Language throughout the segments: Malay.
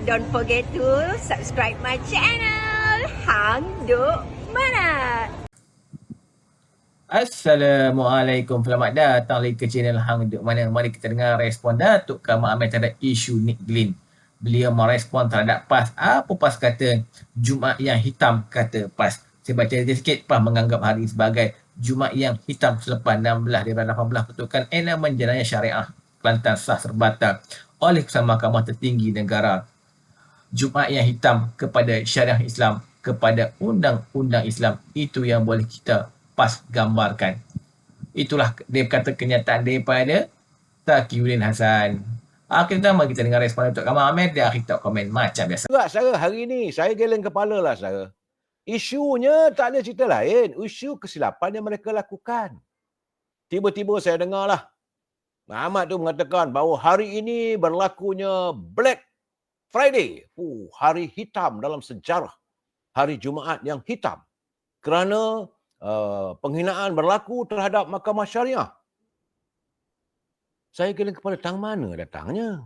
Don't forget to subscribe my channel. Hang Duk Mana. Assalamualaikum. Selamat datang lagi ke channel Hang Duk Mana. Mari kita dengar respon Datuk Kamar Amir terhadap isu Nick Glynn. Beliau merespon terhadap PAS. Apa PAS kata? Jumaat yang hitam, kata PAS. Saya baca sikit. PAS menganggap hari ini sebagai Jumaat yang hitam selepas 16 daripada 18 pertukan elemen jenayah syariah Kelantan sah terbatal oleh Keputusan Mahkamah Tertinggi Negara. Jumaat yang hitam kepada syariah Islam, kepada undang-undang Islam, itu yang boleh kita PAS gambarkan. Itulah dia kata kenyataan daripada Taqiyuddin Hasan. Kita mari kita dengar respon Datuk Kamar Amir. Dia akhir tak komen macam biasa. Juga saudara, hari ni saya geleng kepala lah saudara. Isunya tak ada cerita lain. Isu kesilapan yang mereka lakukan. Tiba-tiba saya dengar lah. Ahmad tu mengatakan bahawa hari ini berlakunya Black Friday. Hari hitam dalam sejarah. Hari Jumaat yang hitam. Kerana penghinaan berlaku terhadap Mahkamah Syariah. Saya geleng kepala, tang mana datangnya?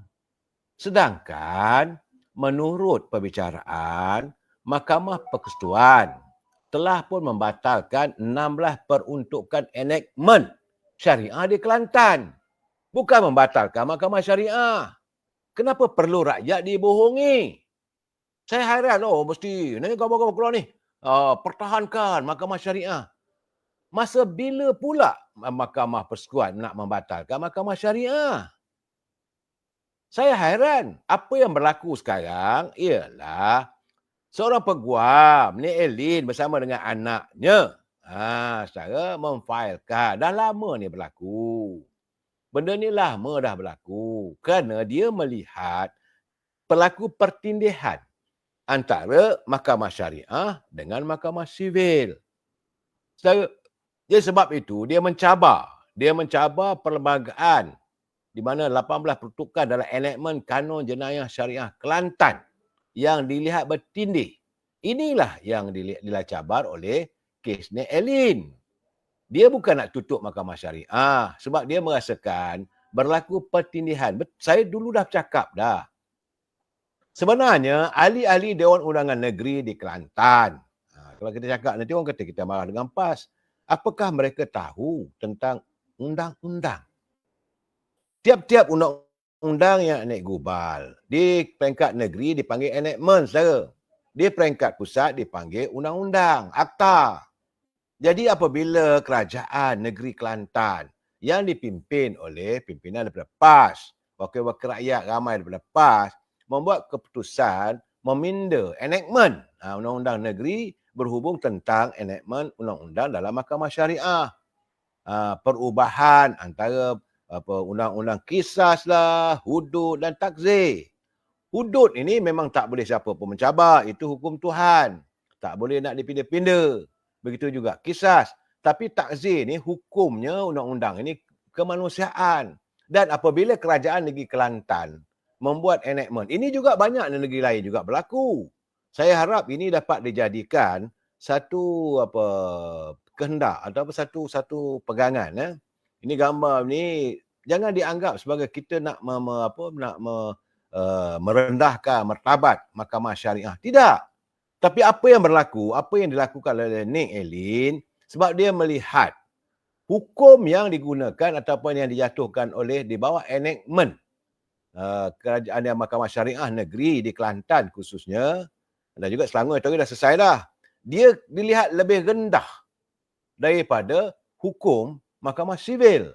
Sedangkan menurut perbicaraan, Mahkamah Persekutuan telah pun membatalkan 16 peruntukan enactment syariah di Kelantan. Bukan membatalkan Mahkamah Syariah. Kenapa perlu rakyat dibohongi? Saya hairan, mesti ni khabar-khabar keluar ni. Pertahankan Mahkamah Syariah. Masa bila pula Mahkamah Persekutuan nak membatalkan Mahkamah Syariah? Saya hairan. Apa yang berlaku sekarang ialah seorang peguam, Nick Glynn bersama dengan anaknya, secara memfailkan. Dah lama ni berlaku. Benda ni lama dah berlaku. Kerana dia melihat berlaku pertindihan antara Mahkamah Syariah dengan Mahkamah Sivil. Dia sebab itu dia mencabar perlembagaan di mana 18 pertukan dalam enactment Kanun Jenayah Syariah Kelantan yang dilihat bertindih. Inilah yang dicabar oleh kes Nick Glynn. Dia bukan nak tutup Mahkamah Syariah sebab dia merasakan berlaku pertindihan. Saya dulu dah bercakap dah. Sebenarnya ahli-ahli Dewan Undangan Negeri di Kelantan, kalau kita cakap nanti orang kata kita marah dengan PAS. Apakah mereka tahu tentang undang-undang? Tiap-tiap undang-undang yang naik gubal, di peringkat negeri dipanggil enactment, saudara. Di peringkat pusat dipanggil undang-undang, akta. Jadi apabila kerajaan negeri Kelantan yang dipimpin oleh pimpinan daripada PAS, wakil-wakil rakyat ramai daripada PAS, membuat keputusan meminda enactment undang-undang negeri berhubung tentang enactment undang-undang dalam Mahkamah Syariah. Perubahan antara undang-undang kisas lah, hudud dan takzir. Hudud ini memang tak boleh siapa pun mencabar. Itu hukum Tuhan. Tak boleh nak dipinda-pinda. Begitu juga kisas. Tapi takzir ni hukumnya undang-undang ini kemanusiaan. Dan apabila kerajaan negeri Kelantan membuat enactment, ini juga banyak negeri lain juga berlaku. Saya harap ini dapat dijadikan satu kehendak atau satu pegangan. Ini gambar ni jangan dianggap sebagai kita nak merendahkan martabat Mahkamah Syariah. Tidak. Tapi apa yang berlaku, apa yang dilakukan oleh Nick Glynn, sebab dia melihat hukum yang digunakan ataupun yang dijatuhkan oleh di bawah enactment kerajaan yang Mahkamah Syariah Negeri di Kelantan khususnya, dan juga Selangor itu dah selesai dah. Dia dilihat lebih rendah daripada hukum Mahkamah Sivil.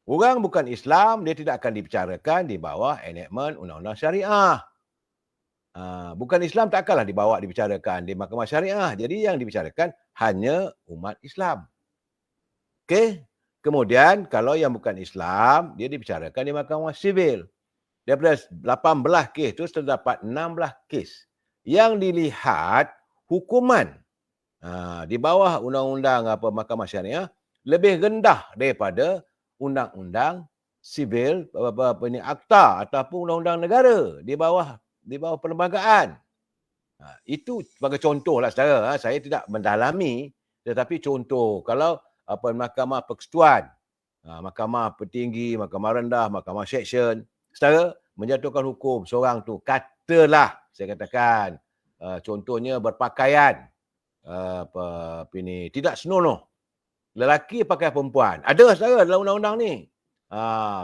Orang bukan Islam, dia tidak akan dibicarakan di bawah enactment undang-undang syariah. Bukan Islam tak akanlah dibicarakan di Mahkamah Syariah. Jadi yang dibicarakan hanya umat Islam. Okey. Kemudian kalau yang bukan Islam, dia dibicarakan di Mahkamah Sivil. Daripada 18 kes itu terdapat 16 kes yang dilihat hukuman di bawah undang-undang Mahkamah Syariah lebih rendah daripada undang-undang sivil, akta ataupun undang-undang negara di bawah perlembagaan. Itu sebagai contoh lah saudara. Saya tidak mendalami, tetapi contoh. Kalau Mahkamah Persekutuan, Mahkamah Tertinggi, Mahkamah Rendah, Mahkamah Seksyen, saudara menjatuhkan hukum seorang tu faktor lah saya katakan. Contohnya berpakaian tidak senonoh. Lelaki pakai perempuan. Ada saudara dalam undang-undang ni.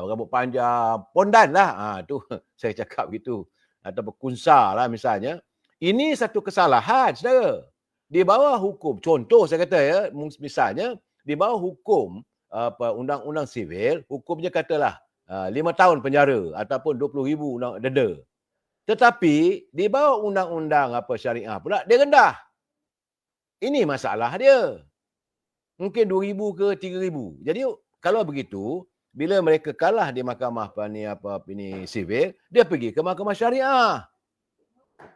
Rambut panjang, pondan lah. Tu saya cakap gitu. Atau berkunsa lah misalnya. Ini satu kesalahan saudara. Di bawah hukum, contoh saya kata ya, misalnya di bawah hukum undang-undang sivil, hukumnya katalah 5 tahun penjara ataupun 20,000 denda. Tetapi di bawah undang-undang syariah pula dia rendah. Ini masalah dia. Mungkin 2,000 ke 3,000. Jadi kalau begitu, bila mereka kalah di mahkamah sivil, dia pergi ke mahkamah syariah.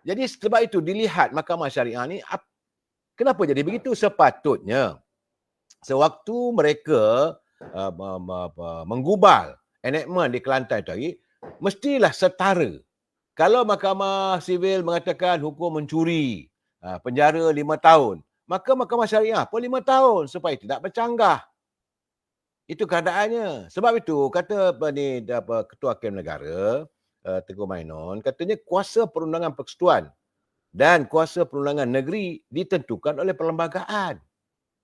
Jadi sebab itu dilihat mahkamah syariah ni kenapa jadi begitu? Sepatutnya sewaktu mereka menggubal enactment di Kelantan tadi, mestilah setara. Kalau mahkamah sivil mengatakan hukum mencuri, penjara 5 tahun, maka mahkamah syariah pun 5 tahun supaya tidak bercanggah. Itu keadaannya. Sebab itu kata Ketua Hakim Negara, Tengku Mainon, katanya kuasa perundangan persekutuan dan kuasa perundangan negeri ditentukan oleh perlembagaan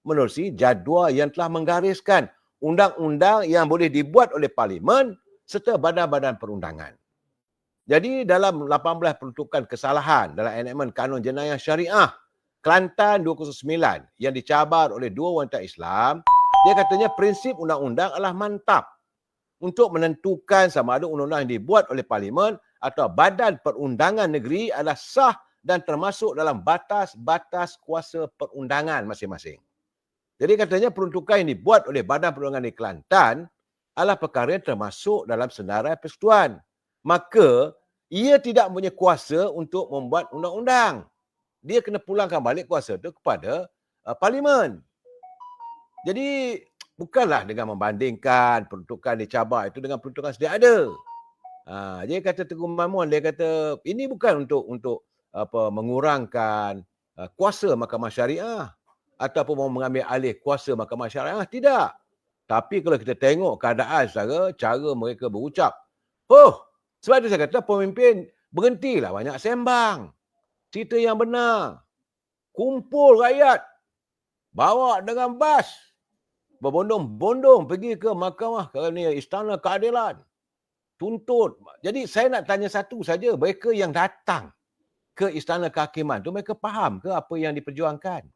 menerusi jadual yang telah menggariskan undang-undang yang boleh dibuat oleh parlimen serta badan-badan perundangan. Jadi dalam 18 peruntukan kesalahan dalam enactment Kanun Jenayah Syariah Kelantan 209 yang dicabar oleh dua wanita Islam, dia katanya prinsip undang-undang adalah mantap untuk menentukan sama ada undang-undang yang dibuat oleh parlimen atau badan perundangan negeri adalah sah dan termasuk dalam batas-batas kuasa perundangan masing-masing. Jadi katanya peruntukan yang dibuat oleh Badan Perundangan di Kelantan adalah perkara yang termasuk dalam senarai persekutuan. Maka ia tidak mempunyai kuasa untuk membuat undang-undang. Dia kena pulangkan balik kuasa itu kepada parlimen. Jadi bukanlah dengan membandingkan peruntukan dicabar itu dengan peruntukan sedia ada. Dia kata Tengku Mamun, dia kata ini bukan untuk mengurangkan kuasa mahkamah syariah ataupun mau mengambil alih kuasa mahkamah syariah. Tidak. Tapi kalau kita tengok keadaan cara mereka berucap. Sebab itu saya kata pemimpin berhentilah banyak sembang. Cerita yang benar. Kumpul rakyat. Bawa dengan bas. Berbondong-bondong pergi ke mahkamah Istana Keadilan. Tuntut. Jadi saya nak tanya satu saja. Mereka yang datang ke Istana Kehakiman tu mereka faham ke apa yang diperjuangkan?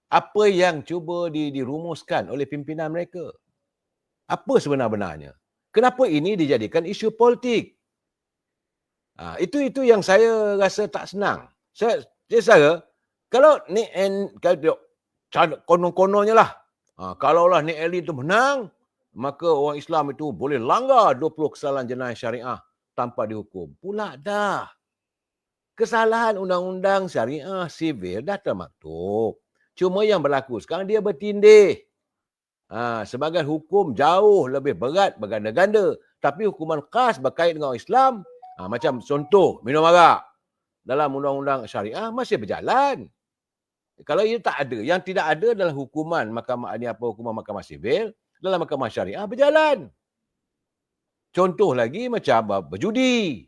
Apa yang cuba dirumuskan oleh pimpinan mereka? Apa sebenar-benarnya? Kenapa ini dijadikan isu politik? Itu yang saya rasa tak senang. Saya kalau ni konon-kononnya lah. Kalaulah Nik Ali itu menang, maka orang Islam itu boleh langgar 20 kesalahan jenayah syariah tanpa dihukum. Pula dah. Kesalahan undang-undang syariah sivil dah termaktub. Cuma yang berlaku sekarang dia bertindih. Sebagai hukum jauh lebih berat berganda-ganda. Tapi hukuman khas berkait dengan orang Islam, macam contoh minum arak dalam undang-undang syariah masih berjalan. Kalau ia tak ada, yang tidak ada adalah hukuman mahkamah sivil dalam mahkamah syariah berjalan. Contoh lagi macam berjudi.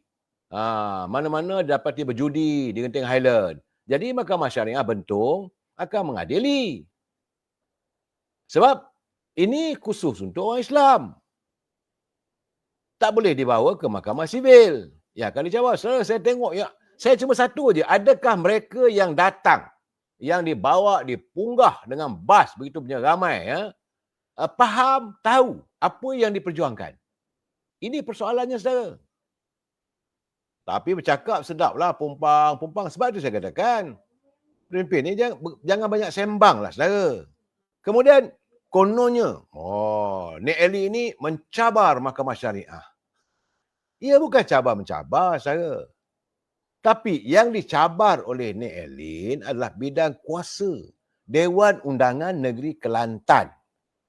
Mana-mana dapati berjudi di Genting Highland. Jadi mahkamah syariah Bentong akan mengadili. Sebab ini khusus untuk orang Islam. Tak boleh dibawa ke mahkamah sivil. Ya, akan dijawab. Saya tengok, saya cuma satu je. Adakah mereka yang datang, yang dibawa, dipunggah dengan bas begitu punya ramai, faham, tahu apa yang diperjuangkan? Ini persoalannya, saudara. Tapi bercakap sedaplah, pumpang. Sebab itu saya katakan, pemimpin ni jangan banyak sembang lah, saudara. Kemudian, kononnya, Nik Ali ini mencabar mahkamah syariah. Ia bukan cabar-mencabar, saudara. Tapi yang dicabar oleh Nik Ali adalah bidang kuasa Dewan Undangan Negeri Kelantan.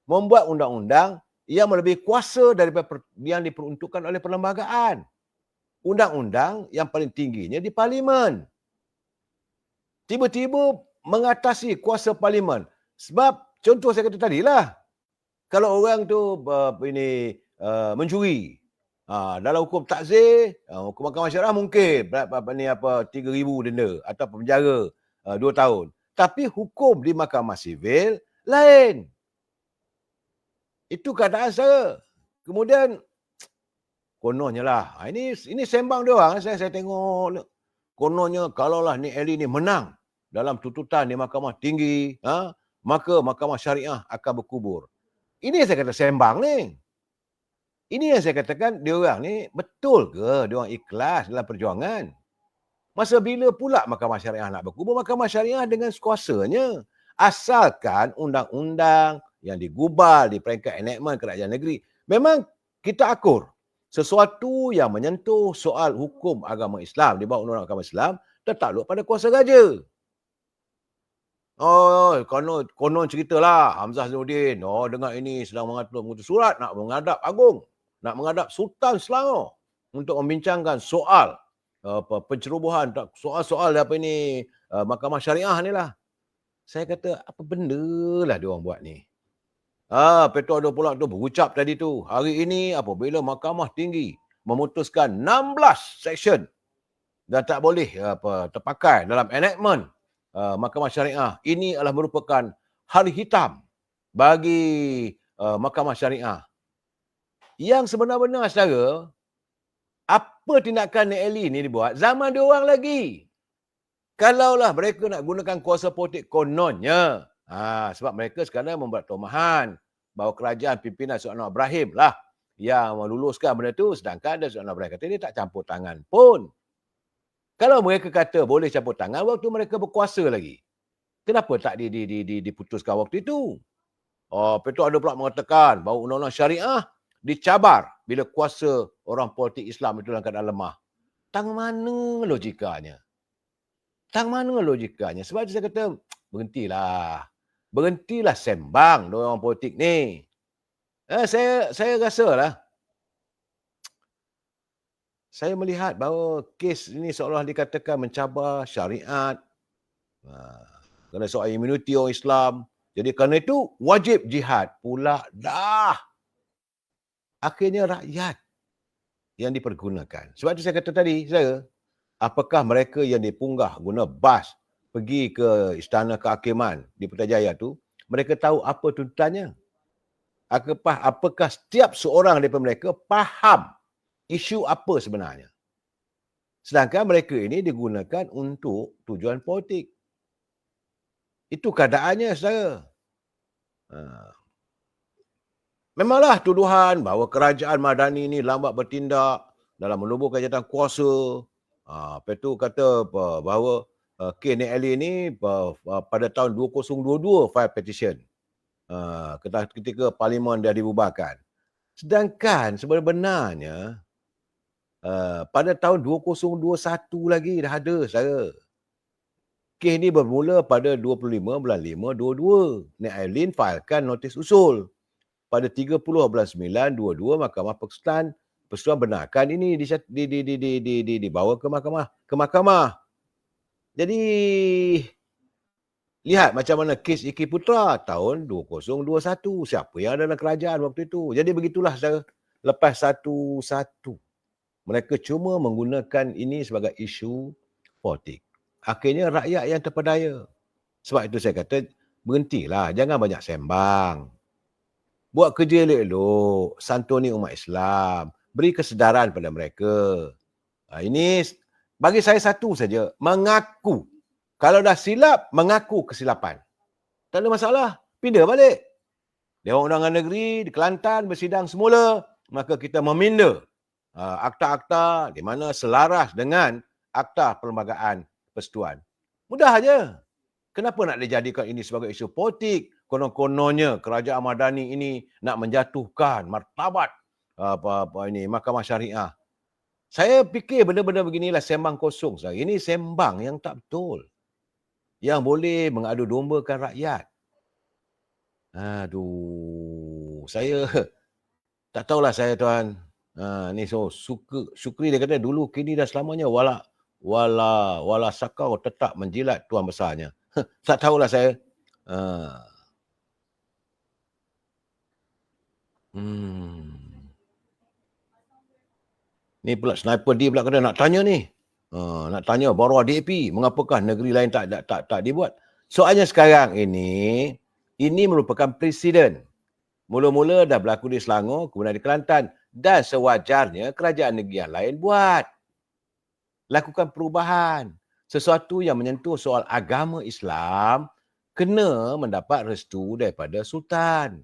Membuat undang-undang yang melebihi kuasa daripada yang diperuntukkan oleh perlembagaan. Undang-undang yang paling tingginya di parlimen. Tiba-tiba mengatasi kuasa parlimen. Sebab contoh saya kata tadilah, kalau orang tu mencuri, Dalam hukum takzir, hukum mahkamah syariah mungkin 3,000 denda atau penjara 2 tahun. Tapi hukum di mahkamah sivil lain. Itu keadaan saya. Kemudian kononnya lah. Ini sembang dia orang. Saya tengok. Kononnya kalaulah Nik Ali ni menang dalam tuntutan di mahkamah tinggi, maka mahkamah syariah akan berkubur. Ini yang saya kata sembang ni. Ini yang saya katakan dia orang ni betul ke dia orang ikhlas dalam perjuangan? Masa bila pula mahkamah syariah nak berkubur? Mahkamah syariah dengan sekuasanya. Asalkan undang-undang yang digubal di peringkat enactment kerajaan negeri. Memang kita akur. Sesuatu yang menyentuh soal hukum agama Islam di bawah undang-undang agama Islam tertakluk pada kuasa raja. Konon ceritalah Hamzah Zainuddin, dengar ini sedang mengutus surat nak menghadap Agung, nak menghadap Sultan Selangor untuk membincangkan soal pencerobohan, soal-soal mahkamah syariah ni lah. Saya kata, apa benda lah dia orang buat ni? Petua ada pula tu berucap tadi tu. Hari ini apabila mahkamah tinggi memutuskan 16 seksyen dan tak boleh terpakai dalam enactment mahkamah syariah, ini adalah merupakan hari hitam bagi mahkamah syariah. Yang sebenar-benar saudara, apa tindakan Nik Ali ni dibuat zaman dia orang lagi. Kalaulah mereka nak gunakan kuasa politik kononnya, sebab mereka sekarang membuat tomahan bahawa kerajaan pimpinan Sultan Anwar Ibrahim lah yang meluluskan benda tu, sedangkan Sultan Anwar Ibrahim kata dia tak campur tangan pun. Kalau mereka kata boleh campur tangan waktu mereka berkuasa lagi, kenapa tak diputuskan waktu itu? Petua ada pula mengatakan bahawa undang-undang syariah dicabar bila kuasa orang politik Islam itu dalam keadaan lemah. Tang mana logikanya? Sebab itu saya kata, berhentilah sembang orang politik ni. Saya rasa lah, saya melihat bahawa kes ini seolah dikatakan mencabar syariat, kerana soal imuniti orang Islam. Jadi kerana itu wajib jihad pula dah. Akhirnya rakyat yang dipergunakan. Sebab itu saya kata tadi, apakah mereka yang dipunggah guna bas pergi ke Istana Kehakiman di Putrajaya tu, mereka tahu apa tuntutannya? Apakah setiap seorang daripada mereka faham isu apa sebenarnya? Sedangkan mereka ini digunakan untuk tujuan politik. Itu keadaannya, saudara. Memanglah tuduhan bahawa kerajaan Madani ini lambat bertindak dalam menubuhkan jawatan kuasa. Lepas tu kata bahawa Nik Ali ini pada tahun 2022 file petition ketika parlimen dah dibubarkan. Sedangkan sebenarnya pada tahun 2021 lagi dah ada, saudara. Kes ni bermula pada 25 bulan 5 22. Nik Ali filekan notis usul. Pada 30 bulan 9 22 Mahkamah Persekutuan benarkan ini dibawa ke mahkamah. Jadi lihat macam mana kes Iki Putra tahun 2021. Siapa yang ada dalam kerajaan waktu itu? Jadi begitulah, saudara. Lepas satu-satu, mereka cuma menggunakan ini sebagai isu politik. Akhirnya rakyat yang terpedaya. Sebab itu saya kata, berhentilah. Jangan banyak sembang. Buat kerja elok-elok. Santuni umat Islam. Beri kesedaran pada mereka. Ini bagi saya satu saja. Mengaku. Kalau dah silap, mengaku kesilapan. Tak ada masalah. Pindah balik. Dewan Undangan Negeri di Kelantan bersidang semula. Maka kita meminda akta-akta di mana selaras dengan akta perlembagaan persekutuan. Mudah aja. Kenapa nak dijadikan ini sebagai isu politik? Konon-kononnya kerajaan Madani ini nak menjatuhkan martabat mahkamah syariah. Saya fikir benda-benda beginilah sembang kosong. Ini sembang yang tak betul. Yang boleh mengadu dombakan rakyat. Aduh, saya tak tahulah saya, tuan. Ni Syukri dia kata dulu kini dan selamanya wala sakau tetap menjilat tuan besarnya. Tak tahulah saya. Ni pula sniper D pula kata nak tanya ni. Nak tanya bawah DAP, mengapakah negeri lain tak dibuat? Soalnya sekarang ini merupakan presiden. Mula-mula dah berlaku di Selangor, kemudian di Kelantan. Dan sewajarnya kerajaan negeri yang lain buat. Lakukan perubahan. Sesuatu yang menyentuh soal agama Islam kena mendapat restu daripada Sultan.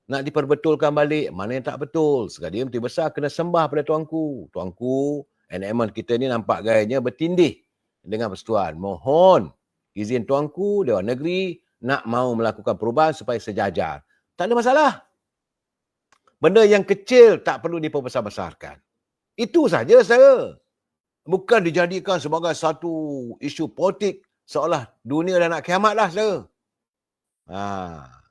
Nak diperbetulkan balik, mana yang tak betul. Sekali Menteri Besar kena sembah pada tuanku. Tuanku, enactment kita ni nampak gayanya bertindih dengan persetujuan. Mohon izin tuanku, Dewan Negeri nak mau melakukan perubahan supaya sejajar. Tak ada masalah. Benda yang kecil tak perlu diperbesar-besarkan. Itu saja saya. Bukan dijadikan sebagai satu isu politik seolah dunia dah nak kiamat dah saya.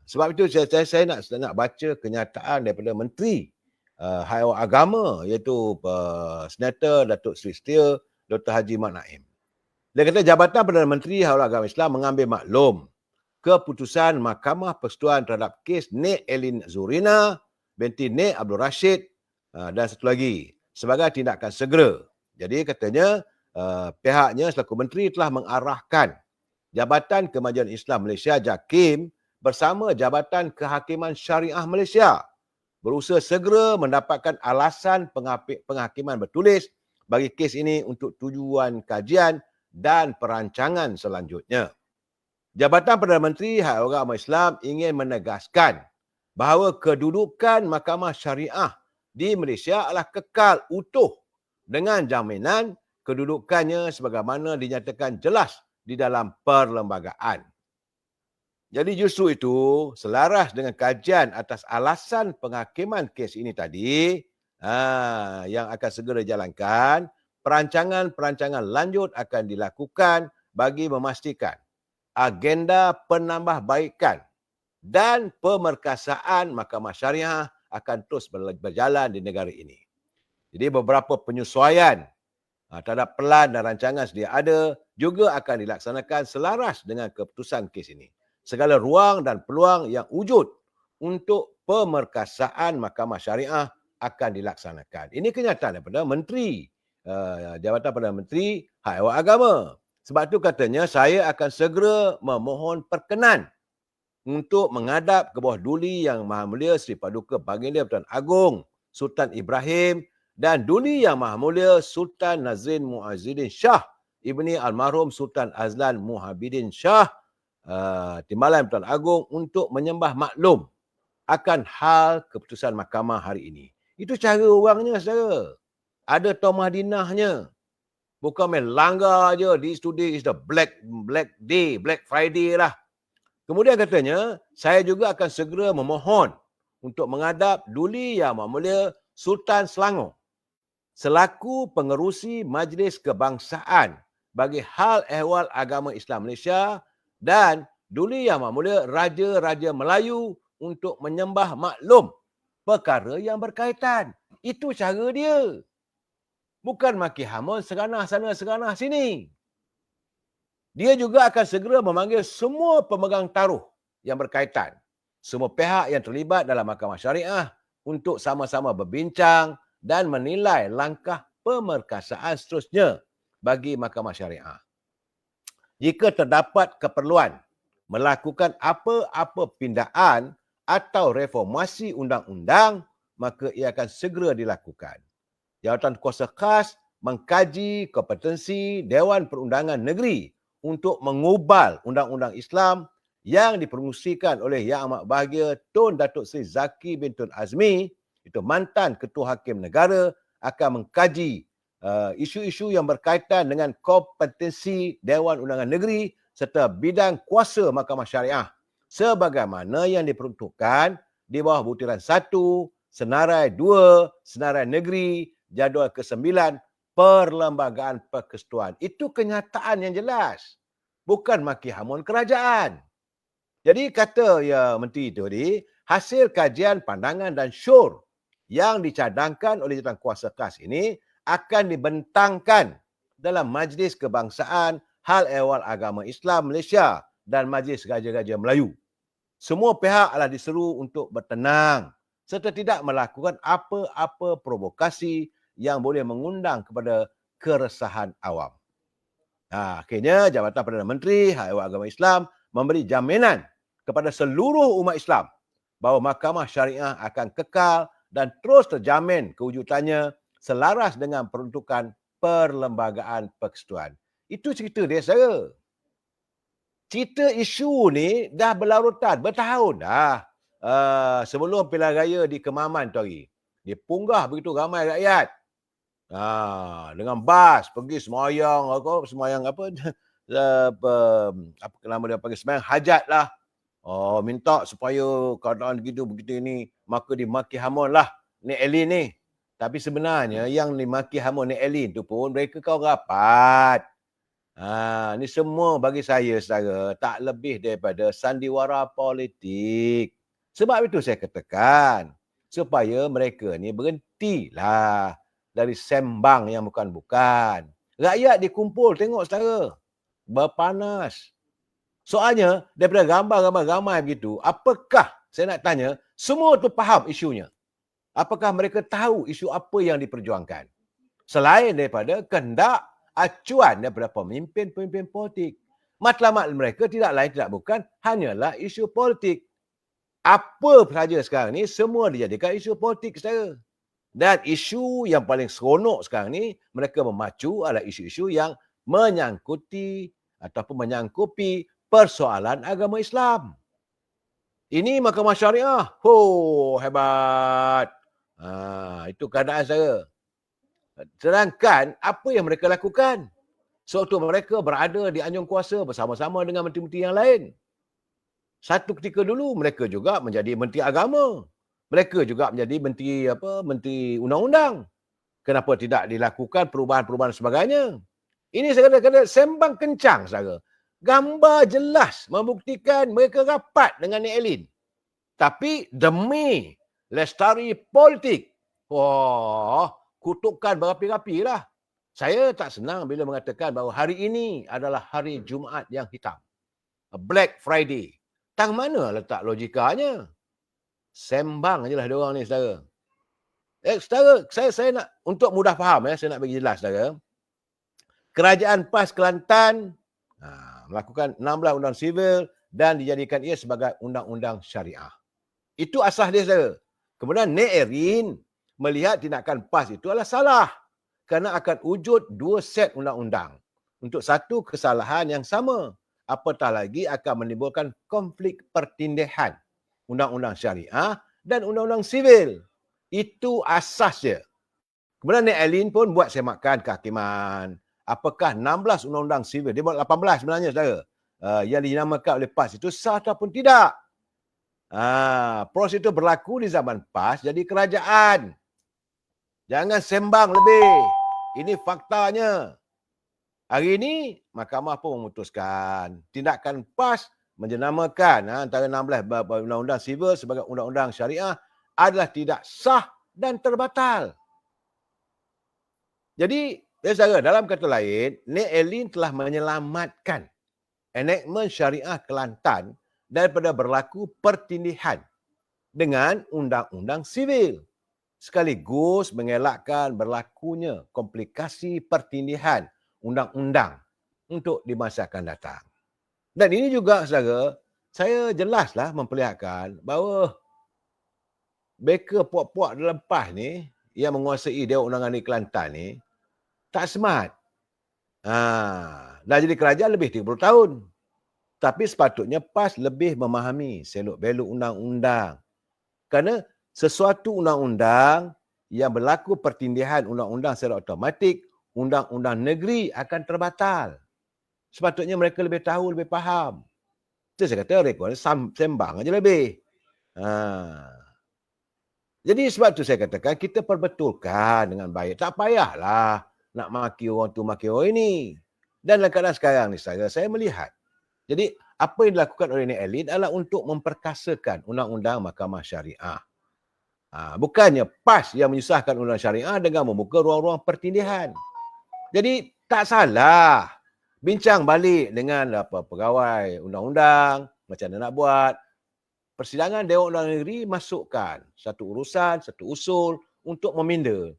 Sebab itu saya nak baca kenyataan daripada Menteri Hal Agama iaitu Senator Datuk Seri Setia Dr. Haji Mat Naim. Dia kata Jabatan Perdana Menteri Hal Agama Islam mengambil maklum keputusan Mahkamah Persetujuan terhadap kes Nik Elin Zurina binti Nik Abdul Rashid dan satu lagi sebagai tindakan segera. Jadi katanya pihaknya selaku menteri telah mengarahkan Jabatan Kemajuan Islam Malaysia JAKIM bersama Jabatan Kehakiman Syariah Malaysia berusaha segera mendapatkan alasan penghakiman bertulis bagi kes ini untuk tujuan kajian dan perancangan selanjutnya. Jabatan Perdana Menteri Hak Agama Islam ingin menegaskan bahawa kedudukan Mahkamah Syariah di Malaysia adalah kekal utuh dengan jaminan kedudukannya sebagaimana dinyatakan jelas di dalam perlembagaan. Jadi justru itu, selaras dengan kajian atas alasan penghakiman kes ini tadi, yang akan segera dijalankan, perancangan-perancangan lanjut akan dilakukan bagi memastikan agenda penambahbaikan dan pemerkasaan Mahkamah Syariah akan terus berjalan di negara ini. Jadi beberapa penyesuaian terhadap pelan dan rancangan sedia ada juga akan dilaksanakan selaras dengan keputusan kes ini. Segala ruang dan peluang yang wujud untuk pemerkasaan Mahkamah Syariah akan dilaksanakan. Ini kenyataan daripada Menteri Jabatan Perdana Menteri Hak Ehwal Agama. Sebab itu katanya saya akan segera memohon perkenan untuk menghadap ke bawah Duli Yang Maha Mulia Seri Paduka Baginda Pertuan Agong Sultan Ibrahim dan Duli Yang Maha Mulia Sultan Nazrin Muazziddin Shah Ibni Almarhum Sultan Azlan Muhabidin Shah Timbalan Pertuan Agong untuk menyembah maklum akan hal keputusan mahkamah hari ini. Itu cara orangnya saudara. Ada Tomah Dinahnya. Bukan main langgar je. This today is the black day, Black Friday lah. Kemudian katanya, saya juga akan segera memohon untuk menghadap Duli Yang Maha Mulia Sultan Selangor selaku pengerusi Majlis Kebangsaan bagi hal ehwal agama Islam Malaysia dan Duli Yang Maha Mulia Raja-Raja Melayu untuk menyembah maklum perkara yang berkaitan. Itu cara dia. Bukan maki hamun seganah sana, seganah sini. Dia juga akan segera memanggil semua pemegang taruh yang berkaitan, semua pihak yang terlibat dalam Mahkamah Syariah untuk sama-sama berbincang dan menilai langkah pemerkasaan seterusnya bagi Mahkamah Syariah. Jika terdapat keperluan melakukan apa-apa pindaan atau reformasi undang-undang, maka ia akan segera dilakukan. Jawatan Kuasa Khas mengkaji kompetensi Dewan Perundangan Negeri untuk mengubal undang-undang Islam yang dipromosikan oleh Yang Amat Bahagia Tun Datuk Seri Zaki bin Tun Azmi, itu mantan Ketua Hakim Negara, akan mengkaji isu-isu yang berkaitan dengan kompetensi Dewan Undangan Negeri serta bidang kuasa Mahkamah Syariah sebagaimana yang diperuntukkan di bawah butiran 1, senarai 2, senarai negeri, jadual ke-9, Perlembagaan Persekutuan. Itu kenyataan yang jelas. Bukan maki hamun kerajaan. Jadi kata Menteri itu tadi, hasil kajian, pandangan dan syur yang dicadangkan oleh Jabatan Kuasa Khas ini akan dibentangkan dalam Majlis Kebangsaan Hal Ehwal Agama Islam Malaysia dan Majlis Raja-Raja Melayu. Semua pihak adalah diseru untuk bertenang serta tidak melakukan apa-apa provokasi yang boleh mengundang kepada keresahan awam. Akhirnya Jabatan Perdana Menteri Hak Ehwal Agama Islam memberi jaminan kepada seluruh umat Islam bahawa Mahkamah Syariah akan kekal dan terus terjamin kewujudannya selaras dengan peruntukan Perlembagaan Persekutuan. Itu cerita dia, saudara. Cerita isu ni dah berlarutan, bertahun dah. Sebelum pilihan raya di Kemaman tu hari, dia punggah begitu ramai rakyat. Dengan bas pergi semayang apa nama dia panggil, semayang hajat lah. Minta supaya keadaan begitu ini, maka dimaki hamun lah Nik Elin ni. Tapi sebenarnya yang dimaki hamun Nik Elin tu pun mereka kawan rapat. Ni semua bagi saya, saudara, tak lebih daripada sandiwara politik. Sebab itu saya katakan supaya mereka ni berhentilah dari sembang yang bukan-bukan. Rakyat dikumpul tengok, saudara. Berpanas. Soalnya, daripada gambar-gambar ramai begitu, apakah, saya nak tanya, semua tu faham isunya? Apakah mereka tahu isu apa yang diperjuangkan? Selain daripada kehendak acuan daripada pemimpin-pemimpin politik. Matlamat mereka tidak lain tidak bukan hanyalah isu politik. Apa saja sekarang ni, semua dijadikan isu politik, saudara. Dan isu yang paling seronok sekarang ni, mereka memacu adalah isu-isu yang menyangkuti ataupun menyangkupi persoalan agama Islam. Ini Mahkamah Syariah. Hebat. Itu keadaan saya. Sedangkan apa yang mereka lakukan? Sewaktu mereka berada di anjung kuasa bersama-sama dengan menteri-menteri yang lain. Satu ketika dulu mereka juga menjadi menteri agama. Mereka juga menjadi menteri undang-undang. Kenapa tidak dilakukan perubahan-perubahan sebagainya? Ini saya kata sembang kencang, saudara. Gambar jelas membuktikan mereka rapat dengan Nik Elin. Tapi demi lestari politik, kutukan berapi-rapi lah. Saya tak senang bila mengatakan bahawa hari ini adalah hari Jumaat yang hitam. Black Friday. Tang mana letak logikanya? Sembang je lah diorang ni, saudara. Saudara, saya nak, untuk mudah faham, saya nak bagi jelas, saudara. Kerajaan PAS Kelantan melakukan 16 undang sivil dan dijadikan ia sebagai undang-undang syariah. Itu asas dia, saudara. Kemudian Nik Elin melihat tindakan PAS itu adalah salah kerana akan wujud dua set undang-undang untuk satu kesalahan yang sama. Apatah lagi akan menimbulkan konflik pertindihan undang-undang syariah dan undang-undang sivil. Itu asas dia. Kemudian Nik Elin pun buat semakan kehakiman. Apakah 16 undang-undang sivil, dia buat 18 sebenarnya, saudara, yang dinamakan oleh PAS itu sah ataupun tidak. Proses itu berlaku di zaman PAS jadi kerajaan. Jangan sembang lebih. Ini faktanya. Hari ini, Mahkamah pun memutuskan tindakan PAS menjenamakan antara 16 undang-undang sivil sebagai undang-undang syariah adalah tidak sah dan terbatal. Jadi, saudara, dalam kata lain, Nik Elin telah menyelamatkan enactment syariah Kelantan daripada berlaku pertindihan dengan undang-undang sivil, sekaligus mengelakkan berlakunya komplikasi pertindihan undang-undang untuk di masa akan datang. Dan ini juga, saudara, saya jelaslah memperlihatkan bahawa beka puak-puak dalam PAS ni yang menguasai Dewan Undangan di Kelantan ni tak smart. Dah jadi kerajaan lebih 30 tahun. Tapi sepatutnya PAS lebih memahami selok-belok undang-undang. Kerana sesuatu undang-undang yang berlaku pertindihan undang-undang secara automatik, undang-undang negeri akan terbatal. Sepatutnya mereka lebih tahu, lebih faham. Itu saya kata rekod sembang aja lebih. Jadi sebab tu saya katakan kita perbetulkan dengan baik. Tak payahlah nak maki orang tu, maki orang ini. Dan dalam keadaan sekarang ni, saya melihat. Jadi apa yang dilakukan oleh Nik Elin adalah untuk memperkasakan undang-undang Mahkamah Syariah. Bukannya PAS yang menyusahkan undang syariah dengan membuka ruang-ruang pertindihan. Jadi tak salah bincang balik dengan pegawai undang-undang, macam mana nak buat. Persidangan Dewan Undangan Negeri masukkan satu urusan, satu usul untuk meminda.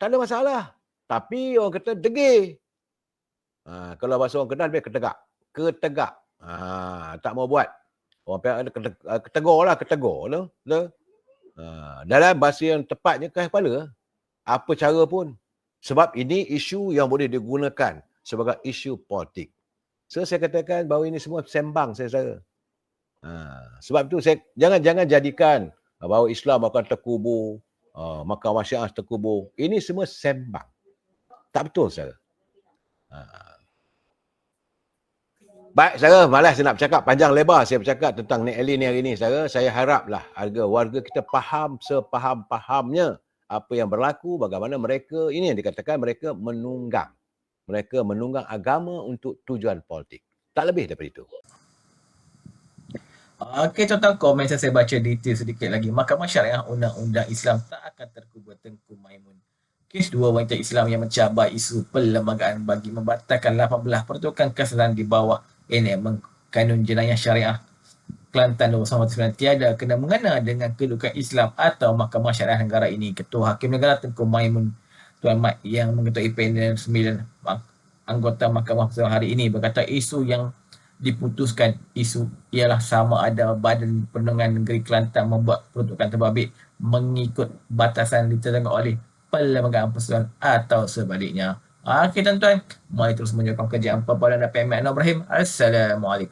tak ada masalah. Tapi orang kata degil. Kalau bahasa orang Kedah lebih ketegak. Ketegak. Tak mau buat. Orang pihak ada ketegur lah. Dalam bahasa yang tepatnya keras kepala. Apa cara pun. Sebab ini isu yang boleh digunakan sebagai isu politik. So, saya katakan bahawa ini semua sembang saya rasa. Sebab itu saya jangan jadikan bahawa Islam akan terkubur, Mahkamah Syiah terkubur. Ini semua sembang. Tak betul saya. Baik, saya malas saya nak bercakap panjang lebar saya bercakap tentang Nik Ali ni hari ni. Saya haraplah agar warga kita faham sepaham-pahamnya apa yang berlaku, bagaimana mereka, ini yang dikatakan mereka menunggang. Mereka menunggang agama untuk tujuan politik. Tak lebih daripada itu. Okey, tuan-tuan, komen saya baca detail sedikit lagi. Mahkamah Syariah Undang-Undang Islam tak akan terkubur Tengku Maimun. Kes dua wanita Islam yang mencabar isu perlembagaan bagi membatalkan 18 pertukaran kesalahan di bawah Kanun Jenayah Syariah Kelantan 299 tiada kena mengena dengan kedudukan Islam atau Mahkamah Syariah Negara ini. Ketua Hakim Negara Tengku Maimun Tuan Mat yang mengetuai panel 9 anggota Mahkamah Persatuan hari ini berkata isu yang diputuskan isu ialah sama ada Badan Perlindungan Negeri Kelantan membuat peruntukan terbabit mengikut batasan ditentukan oleh Perlembagaan Persatuan atau sebaliknya. Okey tuan-tuan, mari terus menyokong kerjaan Perbualan dan PMN Ibrahim. Assalamualaikum.